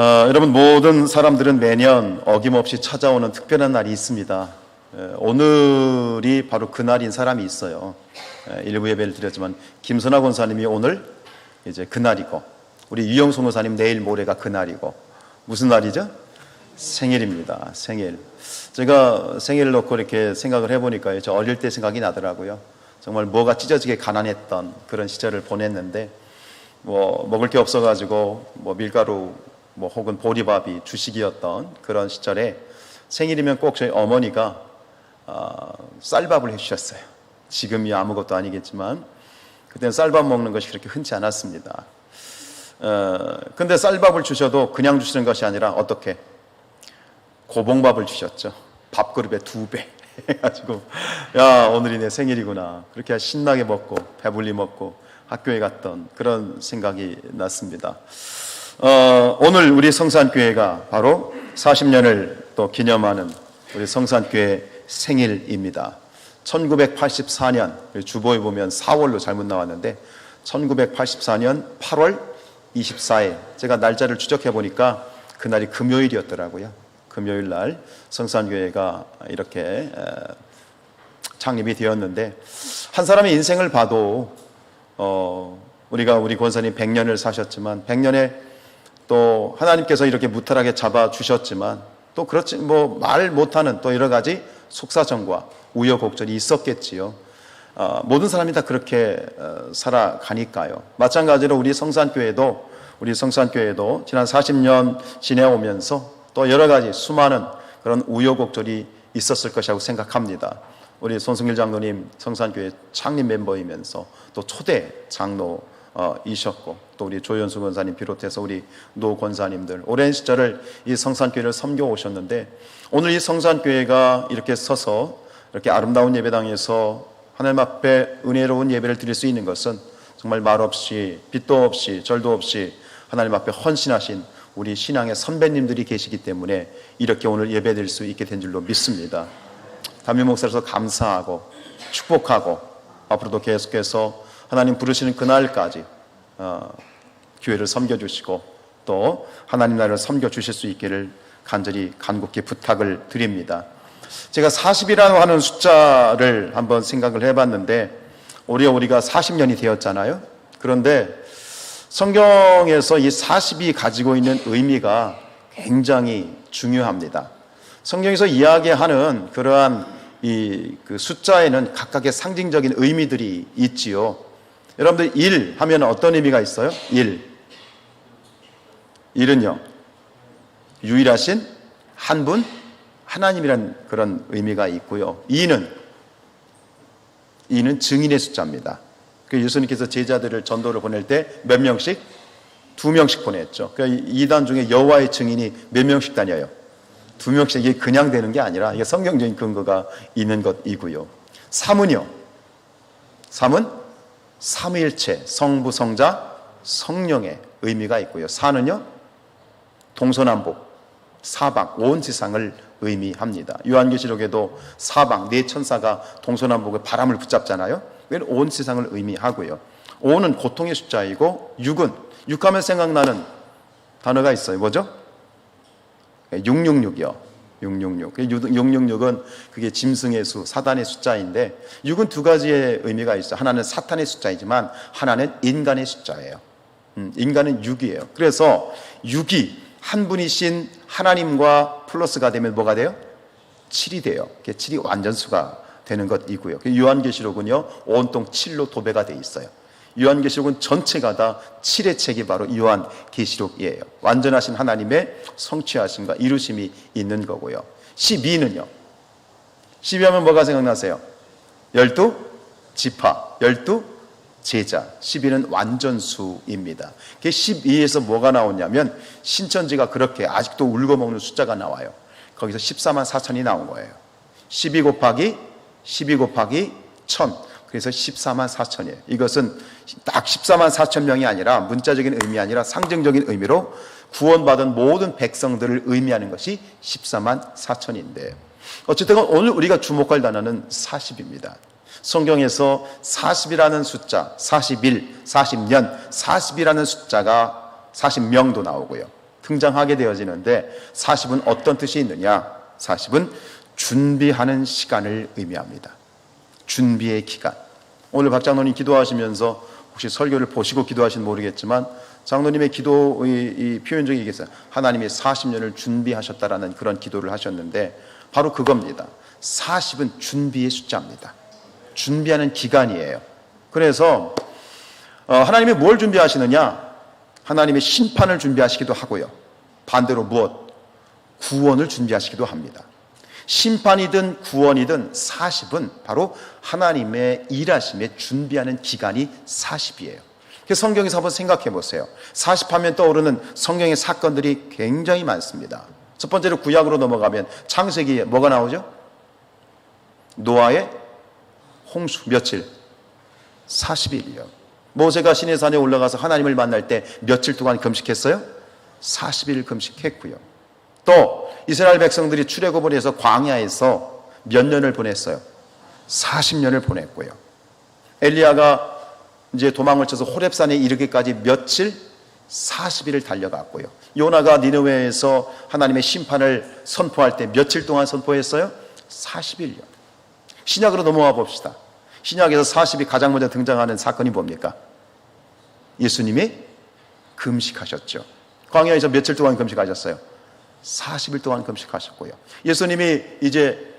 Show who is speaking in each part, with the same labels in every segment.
Speaker 1: 여러분, 모든 사람들은 매년 어김없이 찾아오는 특별한 날이 있습니다. 오늘이 바로 그날인 사람이 있어요. 일부 예배를 드렸지만 김선아 권사님이 오늘 이제 그날이고, 우리 유영송 권사님 내일 모레가 그날이고, 무슨 날이죠? 생일입니다. 생일. 제가 생일을 놓고 이렇게 생각을 해보니까 저 어릴 때 생각이 나더라고요. 정말 뭐가 찢어지게 가난했던 그런 시절을 보냈는데, 먹을 게 없어가지고 밀가루 혹은 보리밥이 주식이었던 그런 시절에 생일이면 꼭 저희 어머니가 쌀밥을 해주셨어요. 지금이 아무것도 아니겠지만 그때는 쌀밥 먹는 것이 그렇게 흔치 않았습니다. 근데 쌀밥을 주셔도 그냥 주시는 것이 아니라 어떻게? 고봉밥을 주셨죠. 밥그릇에 2배 해가지고, 야, 오늘이 내 생일이구나, 그렇게 신나게 먹고 배불리 먹고 학교에 갔던 그런 생각이 났습니다. 오늘 우리 성산교회가 바로 40년을 또 기념하는 우리 성산교회 생일입니다. 1984년, 주보에 보면 4월로 잘못 나왔는데 1984년 8월 24일, 제가 날짜를 추적해 보니까 그날이 금요일이었더라고요. 금요일 날 성산교회가 이렇게 창립이 되었는데, 한 사람의 인생을 봐도 우리 권사님 100년을 사셨지만 100년에 또 하나님께서 이렇게 무탈하게 잡아주셨지만 또 그렇지 말 못하는 또 여러 가지 속사정과 우여곡절이 있었겠지요. 모든 사람이 다 그렇게 살아가니까요. 마찬가지로 우리 성산교회도 지난 40년 지내오면서 또 여러 가지 수많은 그런 우여곡절이 있었을 것이라고 생각합니다. 우리 손승일 장로님 성산교회 창립 멤버이면서 또 초대 장로이셨고, 또 우리 조연수 권사님 비롯해서 우리 노 권사님들 오랜 시절을 이 성산교회를 섬겨 오셨는데, 오늘 이 성산교회가 이렇게 서서 이렇게 아름다운 예배당에서 하나님 앞에 은혜로운 예배를 드릴 수 있는 것은 정말 말없이 빚도 없이 절도 없이 하나님 앞에 헌신하신 우리 신앙의 선배님들이 계시기 때문에 이렇게 오늘 예배 드릴 수 있게 된 줄로 믿습니다. 담임 목사로서 감사하고 축복하고, 앞으로도 계속해서 하나님 부르시는 그날까지 교회를 섬겨주시고 또 하나님 나라를 섬겨주실 수 있기를 간곡히 부탁을 드립니다. 제가 40이라고 하는 숫자를 한번 생각을 해봤는데, 우리가 40년이 되었잖아요. 그런데 성경에서 이 40이 가지고 있는 의미가 굉장히 중요합니다. 성경에서 이야기하는 그러한 그 숫자에는 각각의 상징적인 의미들이 있지요. 여러분들 1 하면 어떤 의미가 있어요? 1은요, 유일하신 한 분 하나님이라는 그런 의미가 있고요. 2는 증인의 숫자입니다. 그 예수님께서 제자들을 전도를 보낼 때 몇 명씩? 2명씩 보냈죠. 그러니까 2단 중에 여호와의 증인이 몇 명씩 다녀요? 2명씩. 이게 그냥 되는 게 아니라 이게 성경적인 근거가 있는 것이고요. 3은요, 3은 삼위일체, 성부, 성자, 성령의 의미가 있고요. 4는요, 동서남북, 사방, 온 세상을 의미합니다. 요한계시록에도 사방, 네 천사가 동서남북의 바람을 붙잡잖아요. 그건 온 세상을 의미하고요. 5는 고통의 숫자이고, 6 하면 생각나는 단어가 있어요. 뭐죠? 666이요. 666. 666은 그게 짐승의 수, 사단의 숫자인데, 6은 두 가지의 의미가 있어요. 하나는 사탄의 숫자이지만 하나는 인간의 숫자예요. 인간은 6이에요. 그래서 6이 한 분이신 하나님과 플러스가 되면 뭐가 돼요? 7이 돼요. 7이 완전수가 되는 것이고요. 요한계시록은요, 온통 7로 도배가 돼 있어요. 요한계시록은 전체가 다 7의 책이 바로 요한계시록이에요. 완전하신 하나님의 성취하심과 이루심이 있는 거고요. 12는요, 12하면 뭐가 생각나세요? 12지파, 12제자. 12는 완전수입니다. 12에서 뭐가 나오냐면, 신천지가 그렇게 아직도 울고먹는 숫자가 나와요. 거기서 14만 4천이 나온 거예요. 12 곱하기 1000, 그래서 14만 4천이에요. 이것은 딱 14만 4천 명이 아니라 문자적인 의미 아니라 상징적인 의미로 구원받은 모든 백성들을 의미하는 것이 14만 4천인데, 어쨌든 오늘 우리가 주목할 단어는 40입니다. 성경에서 40이라는 숫자, 41, 40년, 40이라는 숫자가 40명도 나오고요. 등장하게 되어지는데 40은 어떤 뜻이 있느냐? 40은 준비하는 시간을 의미합니다. 준비의 기간. 오늘 박 장로님 기도하시면서 혹시 설교를 보시고 기도하시는 모르겠지만 장로님의 기도의 이 표현 중에 있어요. 하나님이 40년을 준비하셨다라는 그런 기도를 하셨는데 바로 그겁니다. 40은 준비의 숫자입니다. 준비하는 기간이에요. 그래서 하나님이 뭘 준비하시느냐? 하나님의 심판을 준비하시기도 하고요. 반대로 무엇? 구원을 준비하시기도 합니다. 심판이든 구원이든 40은 바로 하나님의 일하심에 준비하는 기간이 40이에요. 성경에서 한번 생각해 보세요. 40하면 떠오르는 성경의 사건들이 굉장히 많습니다. 첫 번째로 구약으로 넘어가면 창세기에 뭐가 나오죠? 노아의 홍수 며칠? 40일이요. 모세가 시내산에 올라가서 하나님을 만날 때 며칠 동안 금식했어요? 40일 금식했고요. 또 이스라엘 백성들이 출애굽을 해서 광야에서 몇 년을 보냈어요? 40년을 보냈고요. 엘리야가 이제 도망을 쳐서 호렙산에 이르기까지 며칠? 40일을 달려갔고요. 요나가 니느웨에서 하나님의 심판을 선포할 때 며칠 동안 선포했어요? 40일요. 신약으로 넘어와 봅시다. 신약에서 40이 가장 먼저 등장하는 사건이 뭡니까? 예수님이 금식하셨죠. 광야에서 며칠 동안 금식하셨어요? 40일 동안 금식하셨고요. 예수님이 이제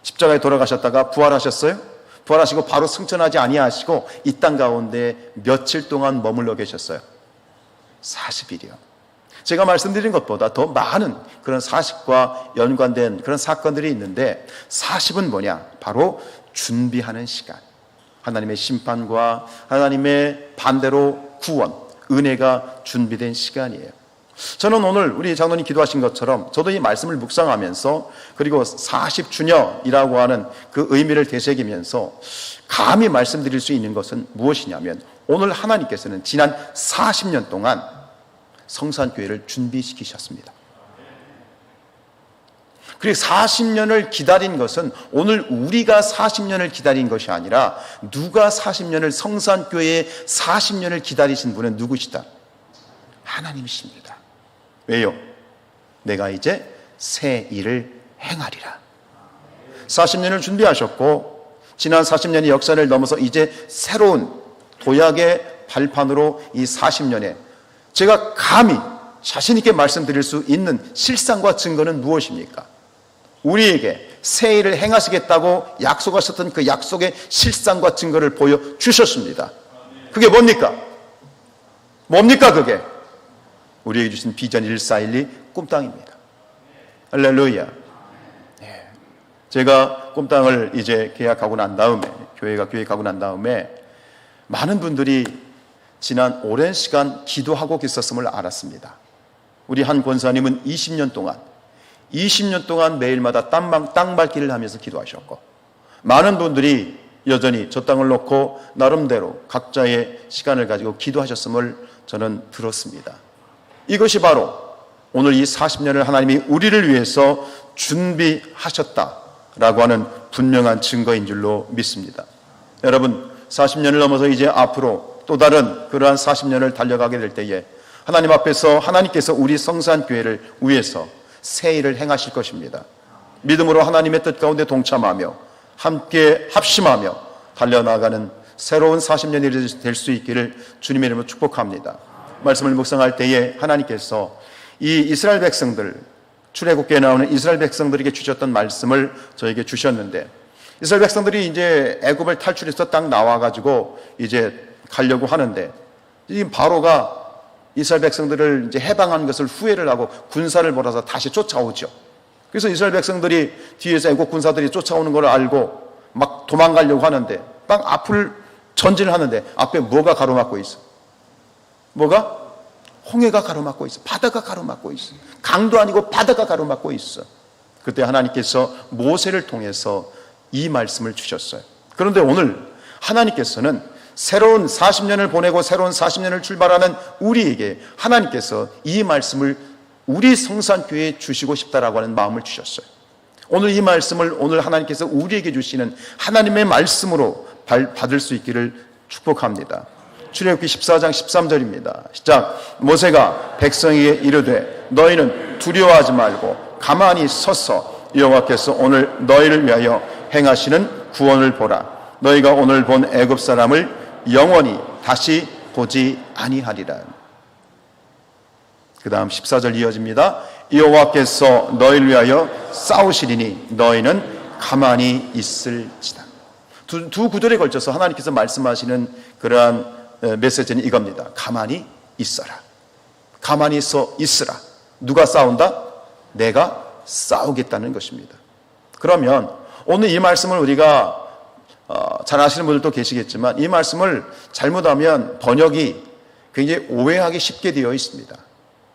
Speaker 1: 십자가에 돌아가셨다가 부활하셨어요? 부활하시고 바로 승천하지 아니하시고 이 땅 가운데 며칠 동안 머물러 계셨어요? 40일이요. 제가 말씀드린 것보다 더 많은 그런 40과 연관된 그런 사건들이 있는데 40은 뭐냐? 바로 준비하는 시간. 하나님의 심판과 하나님의 반대로 구원, 은혜가 준비된 시간이에요. 저는 오늘 우리 장로님 기도하신 것처럼 저도 이 말씀을 묵상하면서 그리고 40주년이라고 하는 그 의미를 되새기면서 감히 말씀드릴 수 있는 것은 무엇이냐면 오늘 하나님께서는 지난 40년 동안 성산교회를 준비시키셨습니다. 그리고 40년을 기다린 것은 오늘 우리가 40년을 기다린 것이 아니라 누가 40년을 성산교회에 40년을 기다리신 분은 누구시다? 하나님이십니다. 왜요? 내가 이제 새 일을 행하리라. 40년을 준비하셨고 지난 40년의 역사를 넘어서 이제 새로운 도약의 발판으로 이 40년에 제가 감히 자신 있게 말씀드릴 수 있는 실상과 증거는 무엇입니까? 우리에게 새 일을 행하시겠다고 약속하셨던 그 약속의 실상과 증거를 보여주셨습니다. 그게 뭡니까? 뭡니까 그게? 우리에게 주신 비전 1412 꿈땅입니다. 할렐루야. 제가 꿈땅을 이제 계약하고 난 다음에 교회가 계획하고 난 다음에 많은 분들이 지난 오랜 시간 기도하고 있었음을 알았습니다. 우리 한 권사님은 20년 동안 매일마다 땅 밟기를 하면서 기도하셨고 많은 분들이 여전히 저 땅을 놓고 나름대로 각자의 시간을 가지고 기도하셨음을 저는 들었습니다. 이것이 바로 오늘 이 40년을 하나님이 우리를 위해서 준비하셨다라고 하는 분명한 증거인 줄로 믿습니다. 여러분 40년을 넘어서 이제 앞으로 또 다른 그러한 40년을 달려가게 될 때에 하나님 앞에서 하나님께서 우리 성산교회를 위해서 새 일을 행하실 것입니다. 믿음으로 하나님의 뜻 가운데 동참하며 함께 합심하며 달려나가는 새로운 40년이 될 수 있기를 주님의 이름으로 축복합니다. 말씀을 묵상할 때에 하나님께서 이 이스라엘 백성들, 출애굽기에 나오는 이스라엘 백성들에게 주셨던 말씀을 저에게 주셨는데 이스라엘 백성들이 이제 애굽을 탈출해서 딱 나와가지고 이제 가려고 하는데 이 바로가 이스라엘 백성들을 이제 해방한 것을 후회를 하고 군사를 몰아서 다시 쫓아오죠. 그래서 이스라엘 백성들이 뒤에서 애국 군사들이 쫓아오는 걸 알고 막 도망가려고 하는데 막 앞을 전진을 하는데 앞에 뭐가 가로막고 있어? 뭐가? 홍해가 가로막고 있어. 바다가 가로막고 있어. 강도 아니고 바다가 가로막고 있어. 그때 하나님께서 모세를 통해서 이 말씀을 주셨어요. 그런데 오늘 하나님께서는 새로운 40년을 보내고 새로운 40년을 출발하는 우리에게 하나님께서 이 말씀을 우리 성산교회에 주시고 싶다라고 하는 마음을 주셨어요. 오늘 이 말씀을 오늘 하나님께서 우리에게 주시는 하나님의 말씀으로 받을 수 있기를 축복합니다. 출애굽기 14장 13절입니다. 시작. 모세가 백성에게 이르되 너희는 두려워하지 말고 가만히 서서 여호와께서 오늘 너희를 위하여 행하시는 구원을 보라. 너희가 오늘 본 애굽 사람을 영원히 다시 보지 아니하리라. 그 다음 14절 이어집니다. 여호와께서 너희를 위하여 싸우시리니 너희는 가만히 있을지다. 두 구절에 걸쳐서 하나님께서 말씀하시는 그러한 메시지는 이겁니다. 가만히 있어라. 가만히 있으라. 누가 싸운다? 내가 싸우겠다는 것입니다. 그러면 오늘 이 말씀을 우리가 잘 아시는 분들도 계시겠지만 이 말씀을 잘못하면 번역이 굉장히 오해하기 쉽게 되어 있습니다.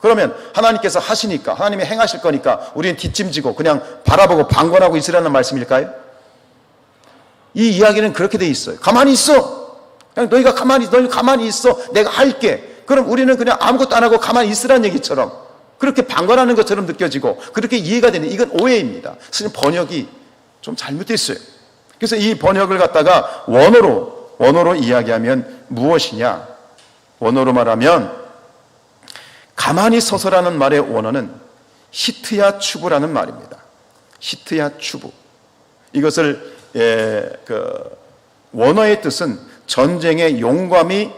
Speaker 1: 그러면 하나님께서 하시니까, 하나님이 행하실 거니까 우리는 뒷짐지고 그냥 바라보고 방관하고 있으라는 말씀일까요? 이 이야기는 그렇게 돼 있어요. 가만히 있어. 그냥 너희 가만히 있어. 내가 할게. 그럼 우리는 그냥 아무것도 안 하고 가만히 있으라는 얘기처럼 그렇게 방관하는 것처럼 느껴지고 그렇게 이해가 되는, 이건 오해입니다. 사실 번역이 좀 잘못됐어요. 그래서 이 번역을 갖다가 원어로 이야기하면 무엇이냐? 원어로 말하면 가만히 서서라는 말의 원어는 히트야 추부라는 말입니다. 히트야 추부. 이것을 원어의 뜻은 전쟁에 용감히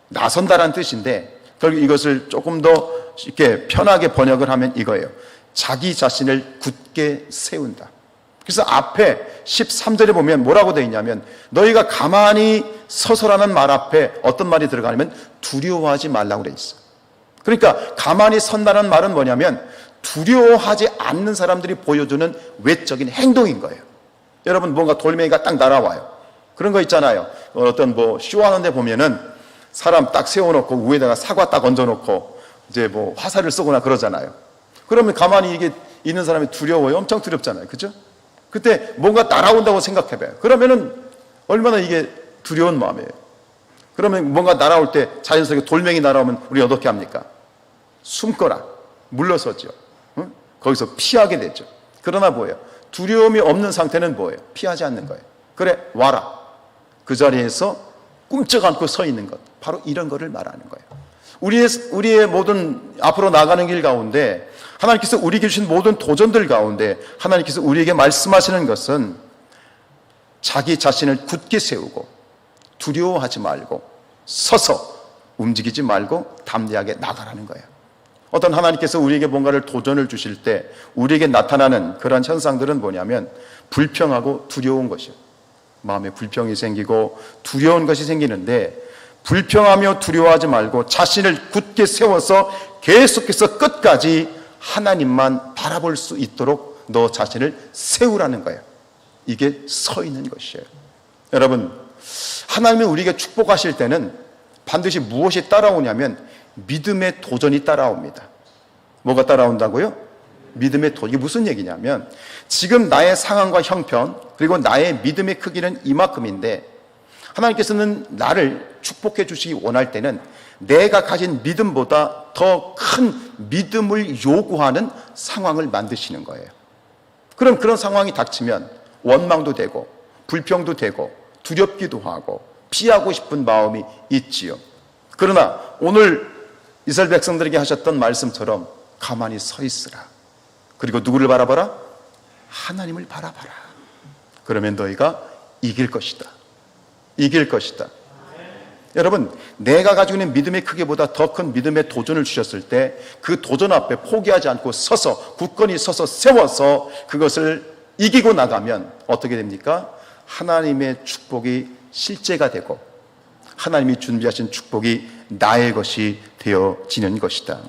Speaker 1: 나선다라는 뜻인데 결국 이것을 조금 더 이렇게 편하게 번역을 하면 이거예요. 자기 자신을 굳게 세운다. 그래서 앞에 13절에 보면 뭐라고 되어 있냐면 너희가 가만히 서서라는 말 앞에 어떤 말이 들어가냐면 두려워하지 말라고 되어 있어. 그러니까 가만히 선다는 말은 뭐냐면 두려워하지 않는 사람들이 보여주는 외적인 행동인 거예요. 여러분 뭔가 돌멩이가 딱 날아와요. 그런 거 있잖아요. 어떤 쇼하는 데 보면은 사람 딱 세워놓고 위에다가 사과 딱 얹어놓고 이제 화살을 쏘거나 그러잖아요. 그러면 가만히 이게 있는 사람이 두려워요. 엄청 두렵잖아요. 그죠? 그때 뭔가 날아온다고 생각해봐요. 그러면은 얼마나 이게 두려운 마음이에요. 그러면 뭔가 날아올 때 자연스럽게 돌멩이 날아오면 우리 어떻게 합니까? 숨거나 물러서죠. 응? 거기서 피하게 되죠. 그러나 뭐예요? 두려움이 없는 상태는 뭐예요? 피하지 않는 거예요. 그래, 와라. 그 자리에서 꿈쩍 않고 서 있는 것. 바로 이런 거를 말하는 거예요. 우리의 모든 앞으로 나가는 길 가운데 하나님께서 우리에게 주신 모든 도전들 가운데 하나님께서 우리에게 말씀하시는 것은 자기 자신을 굳게 세우고 두려워하지 말고 서서 움직이지 말고 담대하게 나가라는 거예요. 어떤 하나님께서 우리에게 뭔가를 도전을 주실 때 우리에게 나타나는 그런 현상들은 뭐냐면 불평하고 두려운 것이에요. 마음에 불평이 생기고 두려운 것이 생기는데 불평하며 두려워하지 말고 자신을 굳게 세워서 계속해서 끝까지 하나님만 바라볼 수 있도록 너 자신을 세우라는 거예요. 이게 서 있는 것이에요. 여러분, 하나님이 우리에게 축복하실 때는 반드시 무엇이 따라오냐면 믿음의 도전이 따라옵니다. 뭐가 따라온다고요? 믿음의 도전. 이게 무슨 얘기냐면 지금 나의 상황과 형편 그리고 나의 믿음의 크기는 이만큼인데 하나님께서는 나를 축복해 주시기 원할 때는 내가 가진 믿음보다 더 큰 믿음을 요구하는 상황을 만드시는 거예요. 그럼 그런 상황이 닥치면 원망도 되고 불평도 되고 두렵기도 하고 피하고 싶은 마음이 있지요. 그러나 오늘 이스라엘 백성들에게 하셨던 말씀처럼 가만히 서 있으라. 그리고 누구를 바라봐라? 하나님을 바라봐라. 그러면 너희가 이길 것이다. 이길 것이다. 여러분, 내가 가지고 있는 믿음의 크기보다 더 큰 믿음의 도전을 주셨을 때 그 도전 앞에 포기하지 않고 서서 굳건히 서서 세워서 그것을 이기고 나가면 어떻게 됩니까? 하나님의 축복이 실제가 되고 하나님이 준비하신 축복이 나의 것이 되어지는 것이다.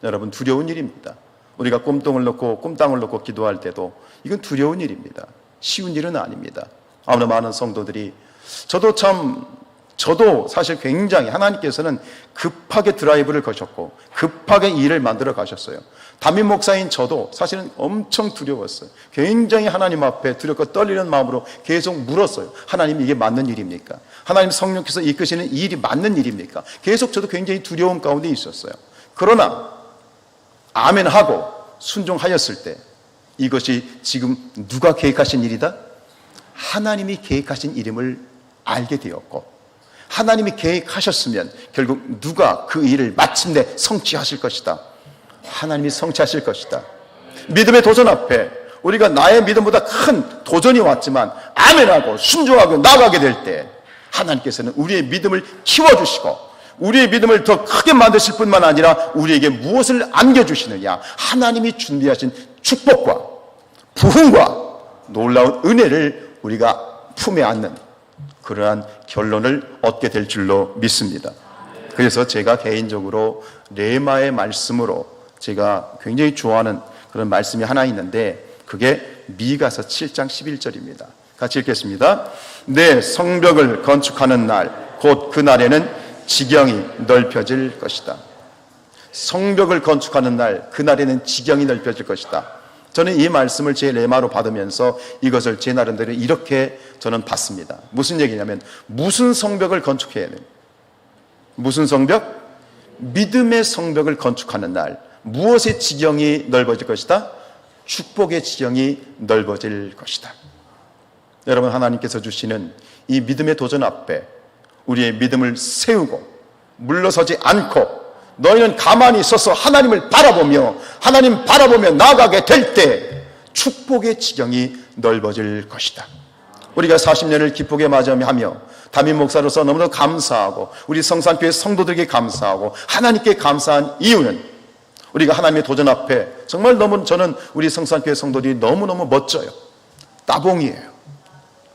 Speaker 1: 여러분, 두려운 일입니다. 우리가 꿈땅을 놓고 기도할 때도 이건 두려운 일입니다. 쉬운 일은 아닙니다. 아무나 많은 성도들이 저도 사실 굉장히 하나님께서는 급하게 드라이브를 거셨고 급하게 일을 만들어 가셨어요. 담임 목사인 저도 사실은 엄청 두려웠어요. 굉장히 하나님 앞에 두렵고 떨리는 마음으로 계속 물었어요. 하나님, 이게 맞는 일입니까? 하나님 성령께서 이끄시는 이 일이 맞는 일입니까? 계속 저도 굉장히 두려움 가운데 있었어요. 그러나 아멘하고 순종하였을 때 이것이 지금 누가 계획하신 일이다? 하나님이 계획하신 일임을 알게 되었고 하나님이 계획하셨으면 결국 누가 그 일을 마침내 성취하실 것이다. 하나님이 성취하실 것이다. 믿음의 도전 앞에 우리가 나의 믿음보다 큰 도전이 왔지만 아멘하고 순종하고 나가게 될 때 하나님께서는 우리의 믿음을 키워주시고 우리의 믿음을 더 크게 만드실 뿐만 아니라 우리에게 무엇을 안겨주시느냐, 하나님이 준비하신 축복과 부흥과 놀라운 은혜를 우리가 품에 안는 그러한 결론을 얻게 될 줄로 믿습니다. 그래서 제가 개인적으로 레마의 말씀으로 제가 굉장히 좋아하는 그런 말씀이 하나 있는데 그게 미가서 7장 11절입니다. 같이 읽겠습니다. 내 성벽을 건축하는 날, 곧 그날에는 지경이 넓혀질 것이다. 성벽을 건축하는 날, 그날에는 지경이 넓혀질 것이다. 저는 이 말씀을 제 레마로 받으면서 이것을 제 나름대로 이렇게 저는 봤습니다. 무슨 얘기냐면 무슨 성벽을 건축해야 돼요? 무슨 성벽? 믿음의 성벽을 건축하는 날, 무엇의 지경이 넓어질 것이다? 축복의 지경이 넓어질 것이다. 여러분, 하나님께서 주시는 이 믿음의 도전 앞에 우리의 믿음을 세우고 물러서지 않고 너희는 가만히 있어서 하나님을 바라보며 하나님 바라보며 나아가게 될 때 축복의 지경이 넓어질 것이다. 우리가 40년을 기쁘게 맞이하며 담임 목사로서 너무나 감사하고 우리 성산교회 성도들에게 감사하고 하나님께 감사한 이유는 우리가 하나님의 도전 앞에 정말 너무 저는 우리 성산교회 성도들이 너무너무 멋져요. 따봉이에요.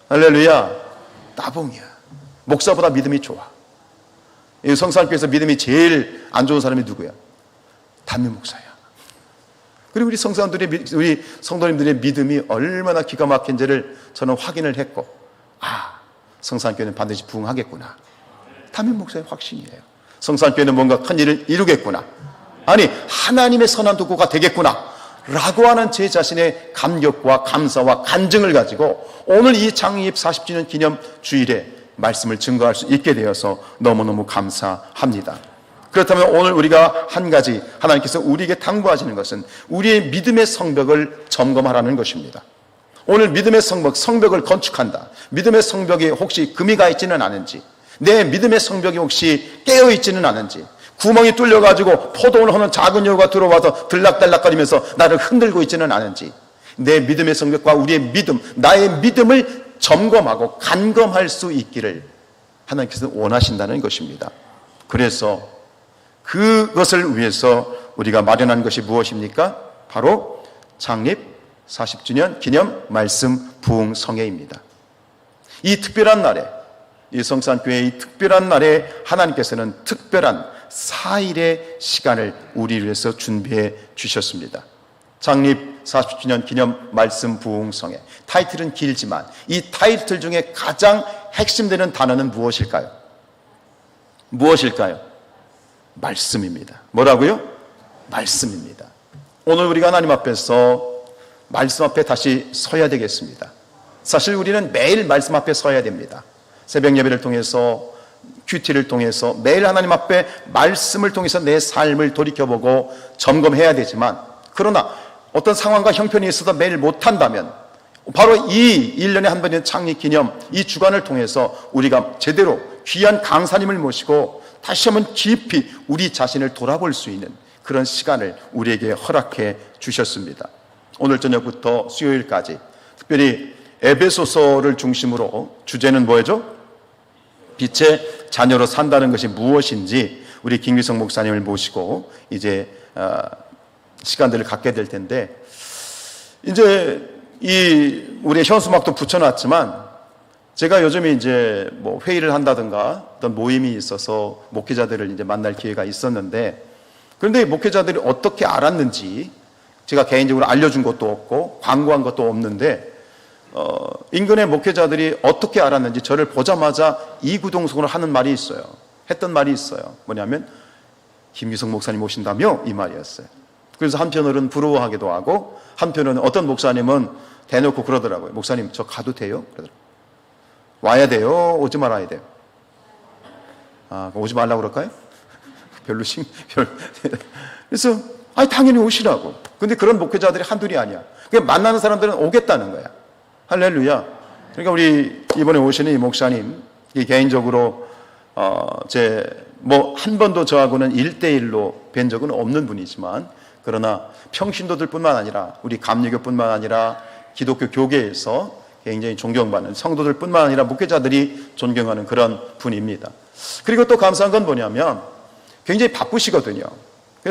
Speaker 1: 할렐루야. 따봉이야. 목사보다 믿음이 좋아. 이 성산교회에서 믿음이 제일 안 좋은 사람이 누구야? 담임 목사야. 그리고 우리 우리 성도님들의 믿음이 얼마나 기가 막힌지를 저는 확인을 했고, 성산교회는 반드시 부흥하겠구나. 담임 목사의 확신이에요. 성산교회는 뭔가 큰 일을 이루겠구나. 아니, 하나님의 선한 도구가 되겠구나 라고 하는 제 자신의 감격과 감사와 간증을 가지고 오늘 이 창립 40주년 기념 주일에 말씀을 증거할 수 있게 되어서 너무너무 감사합니다. 그렇다면 오늘 우리가 한 가지 하나님께서 우리에게 당부하시는 것은 우리의 믿음의 성벽을 점검하라는 것입니다. 오늘 믿음의 성벽을 건축한다. 믿음의 성벽이 혹시 금이 가 있지는 않은지, 내 믿음의 성벽이 혹시 깨어 있지는 않은지, 구멍이 뚫려가지고 포도를 하는 작은 여우가 들어와서 들락달락거리면서 나를 흔들고 있지는 않은지, 내 믿음의 성벽과 우리의 믿음, 나의 믿음을 점검하고 간검할 수 있기를 하나님께서 원하신다는 것입니다. 그래서 그것을 위해서 우리가 마련한 것이 무엇입니까? 바로 창립 40주년 기념 말씀 부흥성회입니다. 이 특별한 날에, 이 성산교회의 이 특별한 날에 하나님께서는 특별한 4일의 시간을 우리를 위해서 준비해 주셨습니다. 창립 40주년 기념 말씀 부흥성회. 타이틀은 길지만 이 타이틀 중에 가장 핵심되는 단어는 무엇일까요? 무엇일까요? 말씀입니다. 뭐라고요? 말씀입니다. 오늘 우리가 하나님 앞에서 말씀 앞에 다시 서야 되겠습니다. 사실 우리는 매일 말씀 앞에 서야 됩니다. 새벽 예배를 통해서, 큐티를 통해서 매일 하나님 앞에 말씀을 통해서 내 삶을 돌이켜보고 점검해야 되지만, 그러나 어떤 상황과 형편이 있어서 매일 못한다면 바로 이 1년에 한 번의 창립 기념 이 주간을 통해서 우리가 제대로 귀한 강사님을 모시고 다시 한번 깊이 우리 자신을 돌아볼 수 있는 그런 시간을 우리에게 허락해 주셨습니다. 오늘 저녁부터 수요일까지 특별히 에베소서를 중심으로 주제는 뭐죠? 빛의 자녀로 산다는 것이 무엇인지 우리 김기성 목사님을 모시고 이제 시간들을 갖게 될 텐데, 이제 우리 현수막도 붙여놨지만 제가 요즘에 이제 뭐 회의를 한다든가 어떤 모임이 있어서 목회자들을 이제 만날 기회가 있었는데, 그런데 목회자들이 어떻게 알았는지 제가 개인적으로 알려준 것도 없고 광고한 것도 없는데, 인근의 목회자들이 어떻게 알았는지 저를 보자마자 이구동성으로 하는 말이 있어요. 했던 말이 있어요. 뭐냐면 김기성 목사님 오신다며, 이 말이었어요. 그래서 한편으로는 부러워하기도 하고 한편으로는 어떤 목사님은 대놓고 그러더라고요. 목사님 저 가도 돼요? 그러더라고요. 와야 돼요? 오지 말아야 돼요? 오지 말라고 그럴까요? 그래서 당연히 오시라고. 근데 그런 목회자들이 한둘이 아니야. 그냥 만나는 사람들은 오겠다는 거야. 할렐루야. 그러니까 우리 이번에 오시는 이 목사님, 개인적으로 한 번도 저하고는 1대1로 뵌 적은 없는 분이지만, 그러나 평신도들뿐만 아니라 우리 감리교뿐만 아니라 기독교 교계에서 굉장히 존경받는 성도들뿐만 아니라 목회자들이 존경하는 그런 분입니다. 그리고 또 감사한 건 뭐냐면 굉장히 바쁘시거든요.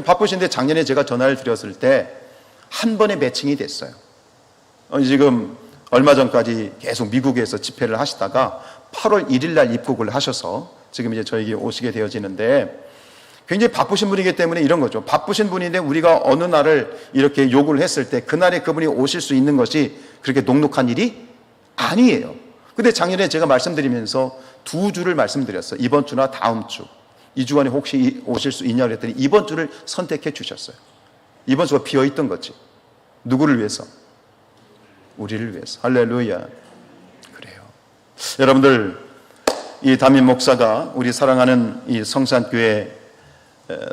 Speaker 1: 바쁘신데 작년에 제가 전화를 드렸을 때 한 번에 매칭이 됐어요. 지금 얼마 전까지 계속 미국에서 집회를 하시다가 8월 1일 날 입국을 하셔서 지금 이제 저에게 오시게 되어지는데, 굉장히 바쁘신 분이기 때문에 이런 거죠. 바쁘신 분인데 우리가 어느 날을 이렇게 요구를 했을 때 그날에 그분이 오실 수 있는 것이 그렇게 녹록한 일이 아니에요. 근데 작년에 제가 말씀드리면서 2주를 말씀드렸어요. 이번 주나 다음 주, 2주간에 혹시 오실 수 있냐고 그랬더니 이번 주를 선택해 주셨어요. 이번 주가 비어있던 거지. 누구를 위해서? 우리를 위해서. 할렐루야. 그래요. 여러분들, 이 담임 목사가 우리 사랑하는 이 성산교회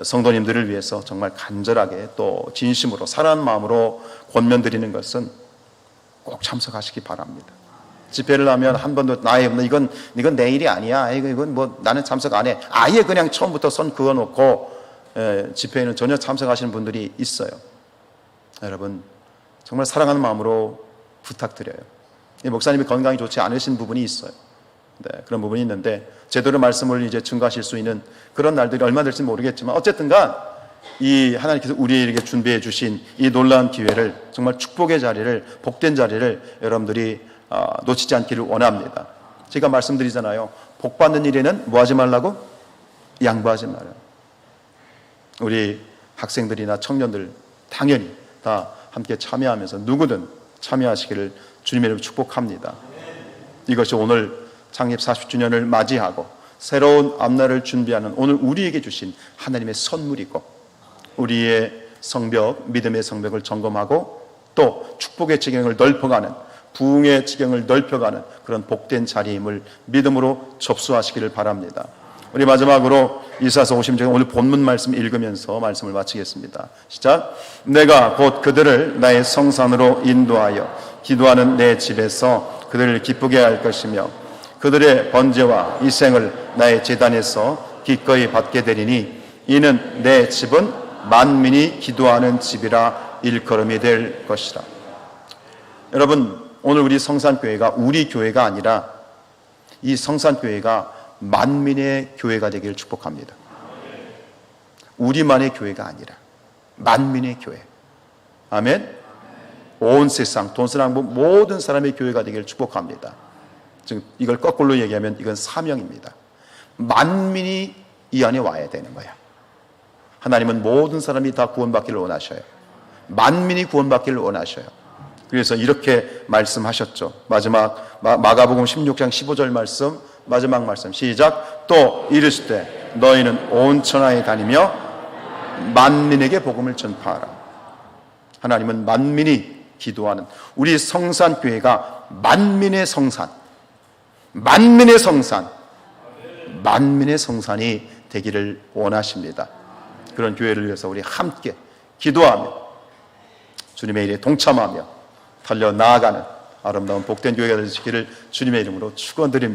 Speaker 1: 성도님들을 위해서 정말 간절하게 또 진심으로 사랑하는 마음으로 권면드리는 것은 꼭 참석하시기 바랍니다. 집회를 하면 한 번도 이건 내 일이 아니야. 이건 뭐 나는 참석 안 해. 아예 그냥 처음부터 선 그어놓고 집회에는 전혀 참석하시는 분들이 있어요. 여러분, 정말 사랑하는 마음으로 부탁드려요. 목사님이 건강이 좋지 않으신 부분이 있어요. 네, 그런 부분이 있는데 제대로 말씀을 이제 증거하실 수 있는 그런 날들이 얼마 될지 모르겠지만, 어쨌든간 이 하나님께서 우리에게 준비해 주신 이 놀라운 기회를, 정말 축복의 자리를, 복된 자리를 여러분들이 놓치지 않기를 원합니다. 제가 말씀드리잖아요. 복 받는 일에는 뭐 하지 말라고? 양보하지 말아요. 우리 학생들이나 청년들 당연히 다 함께 참여하면서 누구든 참여하시기를 주님의 이름으로 축복합니다. 이것이 오늘 창립 40주년을 맞이하고 새로운 앞날을 준비하는 오늘 우리에게 주신 하나님의 선물이고, 우리의 성벽, 믿음의 성벽을 점검하고 또 축복의 지경을 넓혀가는, 부흥의 지경을 넓혀가는 그런 복된 자리임을 믿음으로 접수하시기를 바랍니다. 우리 마지막으로 이사야서 50장 오늘 본문 말씀 읽으면서 말씀을 마치겠습니다. 시작. 내가 곧 그들을 나의 성산으로 인도하여 기도하는 내 집에서 그들을 기쁘게 할 것이며 그들의 번제와 이생을 나의 제단에서 기꺼이 받게 되리니 이는 내 집은 만민이 기도하는 집이라 일컬음이 될 것이라. 여러분, 오늘 우리 성산교회가 우리 교회가 아니라 이 성산교회가 만민의 교회가 되기를 축복합니다. 우리만의 교회가 아니라 만민의 교회. 아멘. 온 세상 동서남북 모든 사람의 교회가 되기를 축복합니다. 지금 이걸 거꾸로 얘기하면 이건 사명입니다. 만민이 이 안에 와야 되는 거야. 하나님은 모든 사람이 다 구원받기를 원하셔요. 만민이 구원받기를 원하셔요. 그래서 이렇게 말씀하셨죠. 마지막 마가복음 16장 15절 말씀, 마지막 말씀 시작. 또 이르시되 너희는 온 천하에 다니며 만민에게 복음을 전파하라. 하나님은 만민이 기도하는 우리 성산교회가 만민의 성산, 만민의 성산, 만민의 성산이 되기를 원하십니다. 그런 교회를 위해서 우리 함께 기도하며 주님의 일에 동참하며 달려 나아가는 아름다운 복된 교회가 되시기를 주님의 이름으로 축원드립니다.